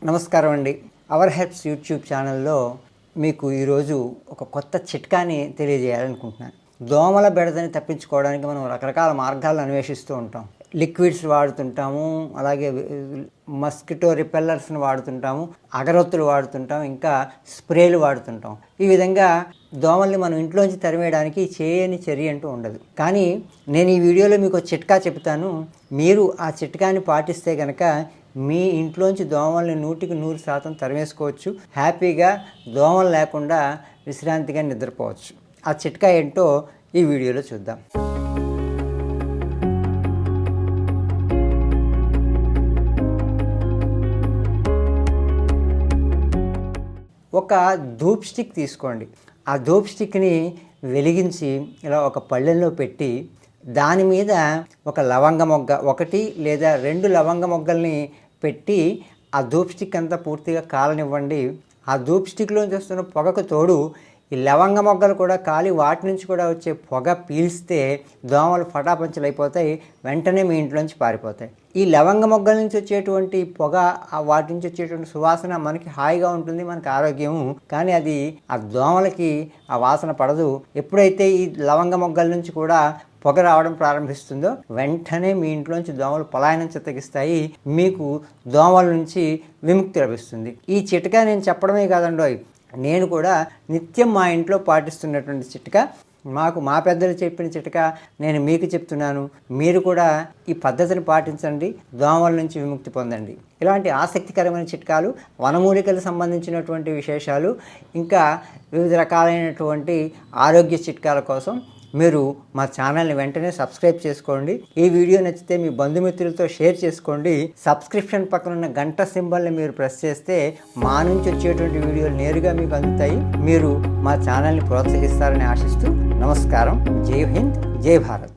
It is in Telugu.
నమస్కారం అండి. అవర్ హెల్ప్స్ యూట్యూబ్ ఛానల్లో మీకు ఈరోజు ఒక కొత్త చిట్కాని తెలియజేయాలనుకుంటున్నాను. దోమల బెడదని తప్పించుకోవడానికి మనం రకరకాల మార్గాలను అన్వేషిస్తూ ఉంటాం. లిక్విడ్స్ వాడుతుంటాము, అలాగే మస్కిటో రిపెల్లర్స్ని వాడుతుంటాము, అగరొత్తులు వాడుతుంటాం, ఇంకా స్ప్రేలు వాడుతుంటాం. ఈ విధంగా దోమల్ని మనం ఇంట్లోంచి తరిమేయడానికి చేయని చర్య అంటూ ఉండదు. కానీ నేను ఈ వీడియోలో మీకు చిట్కా చెప్తాను. మీరు ఆ చిట్కాని పాటిస్తే కనుక మీ ఇంట్లోంచి దోమల్ని 100% తరిమేసుకోవచ్చు. హ్యాపీగా దోమలు లేకుండా విశ్రాంతిగా నిద్రపోవచ్చు. ఆ చిట్కా ఏంటో ఈ వీడియోలో చూద్దాం. ఒక ధూప్ స్టిక్ తీసుకోండి. ఆ ధూప్ స్టిక్ని వెలిగించి ఇలా ఒక పళ్ళెంలో పెట్టి దాని మీద ఒక లవంగ మొగ్గ, 1 లేదా 2 లవంగ మొగ్గల్ని పెట్టి ఆ ధూప్ స్టిక్ అంతా పూర్తిగా కాలనివ్వండి. ఆ ధూప్ స్టిక్లోంచి వస్తున్న పొగకు తోడు ఈ లవంగ మొగ్గలు కూడా కాలి వాటి నుంచి కూడా వచ్చే పొగ పీల్స్తే దోమలు ఫటాపంచలైపోతాయి, వెంటనే మీ ఇంట్లోంచి పారిపోతాయి. ఈ లవంగ మొగ్గల నుంచి వచ్చేటువంటి పొగ, వాటి నుంచి వచ్చేటువంటి సువాసన మనకి హాయిగా ఉంటుంది, మనకి ఆరోగ్యము. కానీ అది ఆ దోమలకి ఆ వాసన పడదు. ఎప్పుడైతే ఈ లవంగ మొగ్గల నుంచి కూడా పొగ రావడం ప్రారంభిస్తుందో వెంటనే మీ ఇంట్లోంచి దోమలు పలాయనం చిత్తగిస్తాయి, మీకు దోమల నుంచి విముక్తి లభిస్తుంది. ఈ చిట్కా నేను చెప్పడమే కాదండోయ్, నేను కూడా నిత్యం మా ఇంట్లో పాటిస్తున్నటువంటి చిట్కా. మా పెద్దలు చెప్పిన చిట్కా నేను మీకు చెప్తున్నాను. మీరు కూడా ఈ పద్ధతిని పాటించండి, దోమల నుంచి విముక్తి పొందండి. ఇలాంటి ఆసక్తికరమైన చిట్కాలు, వనమూలికలకు సంబంధించినటువంటి విశేషాలు, ఇంకా వివిధ రకాలైనటువంటి ఆరోగ్య చిట్కాల కోసం మీరు మా ఛానల్ని వెంటనే సబ్స్క్రైబ్ చేసుకోండి. ఈ వీడియో నచ్చితే మీ బంధుమిత్రులతో షేర్ చేసుకోండి. సబ్స్క్రిప్షన్ పక్కన ఉన్న గంట సింబల్ని మీరు ప్రెస్ చేస్తే మా నుంచి వచ్చేటువంటి వీడియోలు నేరుగా మీకు అందుతాయి. మీరు మా ఛానల్ని ప్రోత్సహిస్తారని ఆశిస్తూ నమస్కారం. జై హింద్, జై భారత్.